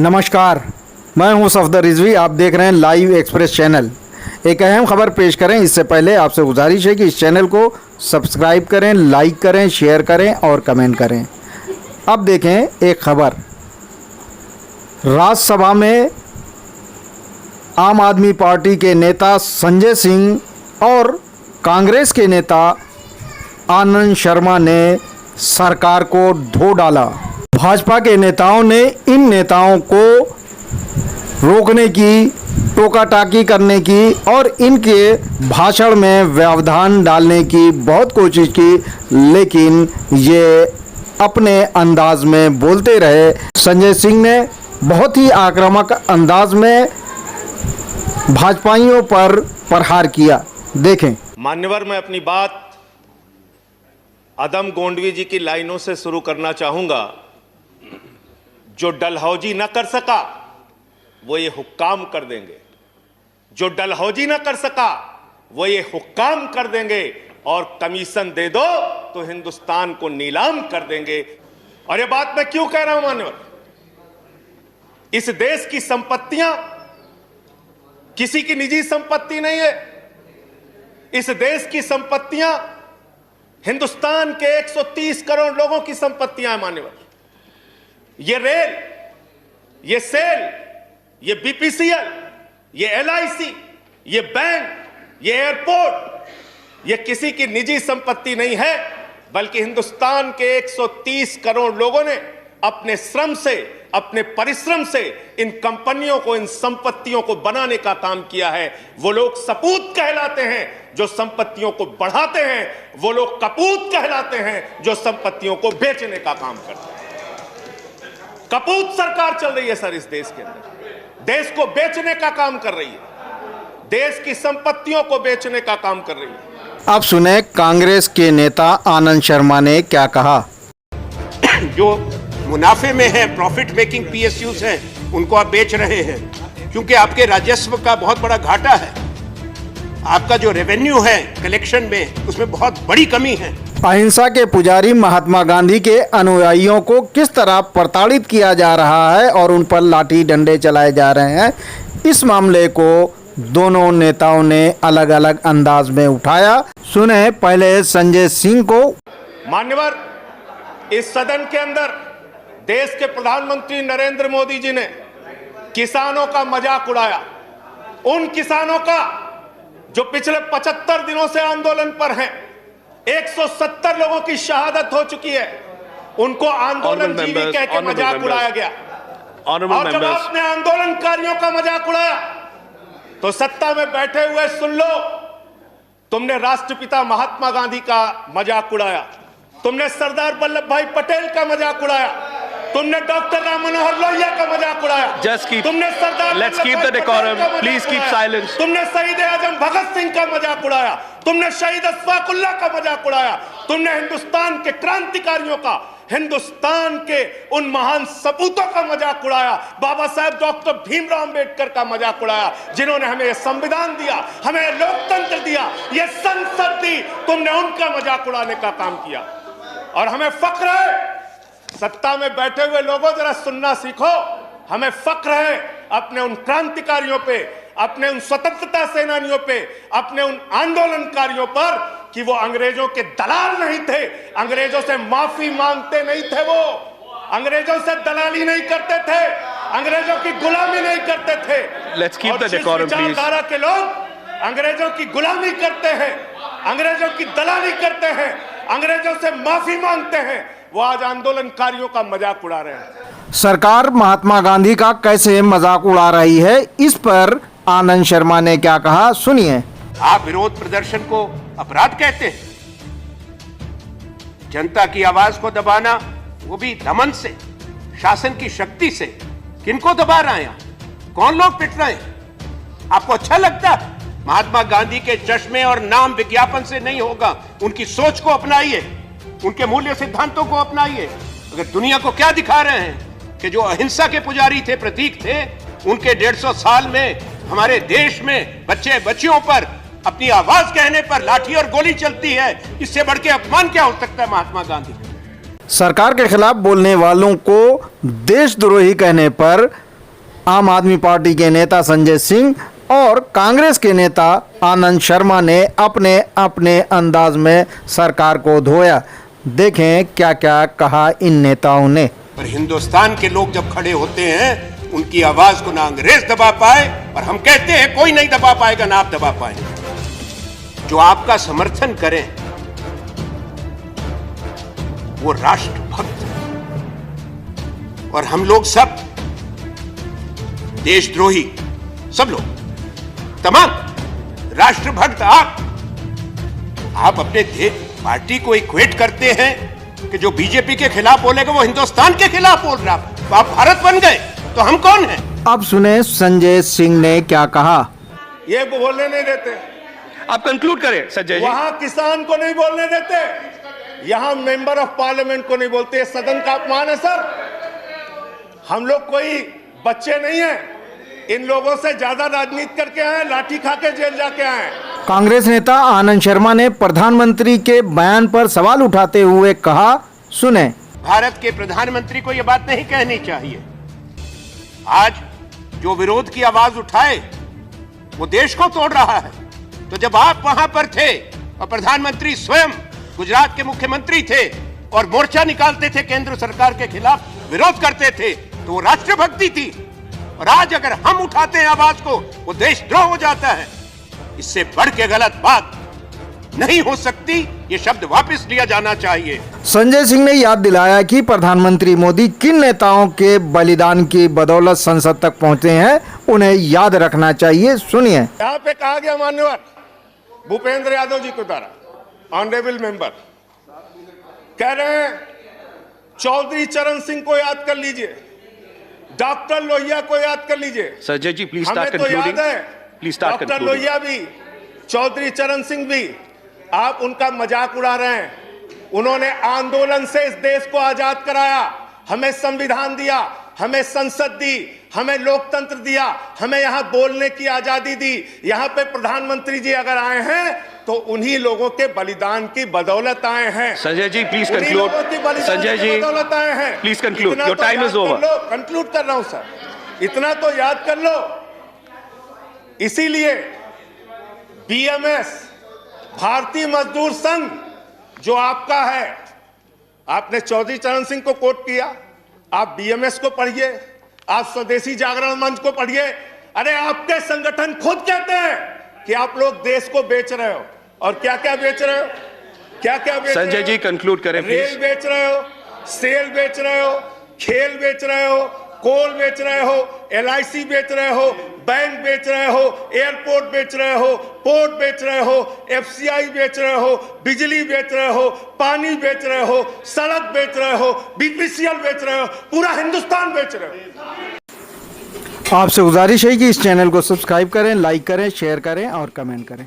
नमस्कार, मैं हूं सफदर रिजवी। आप देख रहे हैं लाइव एक्सप्रेस चैनल। एक अहम खबर पेश करें इससे पहले आपसे गुजारिश है कि इस चैनल को सब्सक्राइब करें, लाइक करें, शेयर करें और कमेंट करें। अब देखें एक खबर। राज्यसभा में आम आदमी पार्टी के नेता संजय सिंह और कांग्रेस के नेता आनंद शर्मा ने सरकार को धो डाला। भाजपा के नेताओं ने इन नेताओं को रोकने की, टोका-टाकी करने की और इनके भाषण में व्यवधान डालने की बहुत कोशिश की, लेकिन ये अपने अंदाज में बोलते रहे। संजय सिंह ने बहुत ही आक्रामक अंदाज में भाजपाइयों पर प्रहार किया। देखें। मान्यवर, मैं अपनी बात अदम गोंडवी जी की लाइनों से शुरू करना चाहूंगा। जो डलहौजी न कर सका वो ये हुक्काम कर देंगे, जो डलहौजी न कर सका वो ये हुक्काम कर देंगे, और कमीशन दे दो तो हिंदुस्तान को नीलाम कर देंगे। और ये बात मैं क्यों कह रहा हूं मान्यवर? इस देश की संपत्तियां किसी की निजी संपत्ति नहीं है। इस देश की संपत्तियां हिंदुस्तान के 130 करोड़ लोगों की संपत्तियां हैं मान्यवर। ये रेल, ये सेल, ये बीपीसीएल, ये एलआईसी, ये बैंक, ये एयरपोर्ट, ये किसी की निजी संपत्ति नहीं है, बल्कि हिंदुस्तान के 130 करोड़ लोगों ने अपने श्रम से, अपने परिश्रम से इन कंपनियों को, इन संपत्तियों को बनाने का काम किया है। वो लोग सपूत कहलाते हैं जो संपत्तियों को बढ़ाते हैं, वो लोग कपूत कहलाते हैं जो संपत्तियों को बेचने का काम करते हैं। कपूत सरकार चल रही है सर इस देश के अंदर, देश को बेचने का काम कर रही है, देश की संपत्तियों को बेचने का काम कर रही है। अब सुने कांग्रेस के नेता आनंद शर्मा ने क्या कहा। जो मुनाफे में है, प्रॉफिट मेकिंग पीएसयूज हैं, उनको आप बेच रहे हैं क्योंकि आपके राजस्व का बहुत बड़ा घाटा है। आपका जो रेवेन्यू है कलेक्शन में, उसमें बहुत बड़ी कमी है। अहिंसा के पुजारी महात्मा गांधी के अनुयायियों को किस तरह प्रताड़ित किया जा रहा है और उन पर लाठी डंडे चलाए जा रहे हैं, इस मामले को दोनों नेताओं ने अलग अलग अंदाज में उठाया। सुने पहले संजय सिंह को। मान्यवर, इस सदन के अंदर देश के प्रधानमंत्री नरेंद्र मोदी जी ने किसानों का मजाक उड़ाया। उन किसानों का जो पिछले 75 दिनों से आंदोलन पर हैं, 170 लोगों की शहादत हो चुकी है, उनको आंदोलन जीवी कह के मजाक उड़ाया गया। और जब आपने आंदोलनकारियों का मजाक उड़ाया तो सत्ता में बैठे हुए सुन लो, तुमने राष्ट्रपिता महात्मा गांधी का मजाक उड़ाया, तुमने सरदार वल्लभ भाई पटेल का मजाक उड़ाया, तुमने डॉक्टर राम मनोहर लोहिया का मजाक उड़ाया, तुमने सरदार Let's keep the decorum. Please keep silence. तुमने शहीद आजम भगत सिंह का मजाक उड़ाया, तुमने शहीद अशफाकुल्लाह का मजाक उड़ाया, तुमने हिंदुस्तान के क्रांतिकारियों का, हिंदुस्तान के उन महान सपूतों का मजाक उड़ाया, बाबा साहेब डॉक्टर भीमराव अंबेडकर का मजाक उड़ाया, जिन्होंने हमें ये संविधान दिया, हमें लोकतंत्र दिया, ये संसद दी। तुमने उनका मजाक उड़ाने का काम किया। और हमें फक्र है, सत्ता में बैठे हुए लोगों जरा सुनना सीखो, हमें फक्र है अपने उन क्रांतिकारियों पे, अपने उन स्वतंत्रता सेनानियों पे, अपने उन आंदोलनकारियों पर कि वो अंग्रेजों के दलाल नहीं थे, अंग्रेजों से माफी मांगते नहीं थे, वो अंग्रेजों से दलाली नहीं करते थे, अंग्रेजों की गुलामी नहीं करते थे। Let's keep the decorum, please. विचारधारा के लोग अंग्रेजों की गुलामी करते हैं, अंग्रेजों की दलाली करते हैं, अंग्रेजों से माफी मांगते हैं, वो आज आंदोलनकारियों का मजाक उड़ा रहे हैं। सरकार महात्मा गांधी का कैसे मजाक उड़ा रही है, इस पर आनंद शर्मा ने क्या कहा, सुनिए। आप विरोध प्रदर्शन को अपराध कहते हैं? जनता की आवाज को दबाना, वो भी दमन से, शासन की शक्ति से। किनको दबा रहे हैं? कौन लोग पिट रहे हैं? आपको अच्छा लगता है? महात्मा गांधी के चश्मे और नाम विज्ञापन से नहीं होगा। उनकी सोच को अपनाइए, उनके मूल्य सिद्धांतों को अपनाइए। अगर दुनिया को क्या दिखा रहे हैं कि जो अहिंसा के पुजारी थे, प्रतीक थे, उनके 150 साल में हमारे देश में बच्चे बच्चियों पर अपनी आवाज कहने पर लाठी और गोली चलती है, इससे बढ़ के अपमान क्या हो सकता है महात्मा गांधी? सरकार के खिलाफ बोलने वालों को देशद्रोही कहने पर आम आदमी पार्टी के नेता संजय सिंह और कांग्रेस के नेता आनंद शर्मा ने अपने अपने अंदाज में सरकार को धोया। देखें क्या क्या कहा इन नेताओं ने। पर हिंदुस्तान के लोग जब खड़े होते हैं, उनकी आवाज को ना अंग्रेज दबा पाए, और हम कहते हैं कोई नहीं दबा पाएगा, ना आप दबा पाएंगे। जो आपका समर्थन करें वो राष्ट्रभक्त, और हम लोग सब देशद्रोही, सब लोग, तमाम राष्ट्रभक्त। आप अपने पार्टी को इक्वेट करते हैं कि जो बीजेपी के खिलाफ बोलेगा वो हिंदुस्तान के खिलाफ बोल रहा। तो आप भारत बन गए तो हम कौन हैं? अब सुने संजय सिंह ने क्या कहा। ये बोलने नहीं देते, आप कंक्लूड करें संजय जी। वहां किसान को नहीं बोलने देते, यहां मेंबर ऑफ पार्लियामेंट को नहीं बोलते। सदन का अपमान है सर। हम लोग कोई बच्चे नहीं हैं, इन लोगों से ज्यादा राजनीति करके आए, लाठी खा के जेल जाके आए। कांग्रेस नेता आनंद शर्मा ने प्रधानमंत्री के बयान पर सवाल उठाते हुए कहा, सुने। भारत के प्रधानमंत्री को यह बात नहीं कहनी चाहिए। आज जो विरोध की आवाज उठाए वो देश को तोड़ रहा है। तो जब आप वहां पर थे और प्रधानमंत्री स्वयं गुजरात के मुख्यमंत्री थे और मोर्चा निकालते थे केंद्र सरकार के खिलाफ, विरोध करते थे, तो वो राष्ट्रभक्ति थी। और आज अगर हम उठाते हैं आवाज को, वो देशद्रोह हो जाता है। इससे बढ़ के गलत बात नहीं हो सकती। ये शब्द वापस लिया जाना चाहिए। संजय सिंह ने याद दिलाया कि प्रधानमंत्री मोदी किन नेताओं के बलिदान की बदौलत संसद तक पहुंचे हैं, उन्हें याद रखना चाहिए। सुनिए। यहाँ पे कहा गया मान्यवर भूपेंद्र यादव जी के द्वारा, ऑनरेबल मेंबर कह रहे हैं चौधरी चरण सिंह को याद कर लीजिए, डॉक्टर लोहिया को याद कर लीजिए। संजय जी प्लीज हमें स्टार्ट तो याद कंक्लूडिंग। है please start doctor concluding. Lohia भी, चौधरी चरण सिंह भी। आप उनका मजाक उड़ा रहे हैं। उन्होंने आंदोलन से इस देश को आजाद कराया, हमें संविधान दिया, हमें संसद दी, हमें लोकतंत्र दिया, हमें यहां बोलने की आजादी दी। यहां पे प्रधानमंत्री जी अगर आए हैं तो उन्हीं लोगों के बलिदान की बदौलत आए हैं। Sanjay ji please conclude. संजय जी बदौलत आए हैं। प्लीज कंक्लूड, इतना योर तो टाइम याद इज कर ओवर। लो, कंक्लूड कर रहा हूं सर, इतना तो याद कर लो। इसीलिए बीएमएस, भारतीय मजदूर संघ जो आपका है, आपने चौधरी चरण सिंह को कोट किया, आप बीएमएस को पढ़िए, आप स्वदेशी जागरण मंच को पढ़िए। अरे आपके संगठन खुद कहते हैं कि आप लोग देश को बेच रहे हो। और क्या क्या बेच रहे हो, क्या क्या बेच रहे हो? संजय जी कंक्लूड करें रेल प्लीज। बेच रहे हो, सेल बेच रहे हो, खेल बेच रहे हो, कोल बेच रहे हो, एलआईसी बेच रहे हो, बैंक बेच रहे हो, एयरपोर्ट बेच रहे हो, पोर्ट बेच रहे हो, एफसीआई बेच रहे हो, बिजली बेच रहे हो, पानी बेच रहे हो, सड़क बेच रहे हो, बीपीसीएल बेच रहे हो, पूरा हिंदुस्तान बेच रहे हो। आपसे गुजारिश है कि इस चैनल को सब्सक्राइब करें, लाइक करें, शेयर करें और कमेंट करें।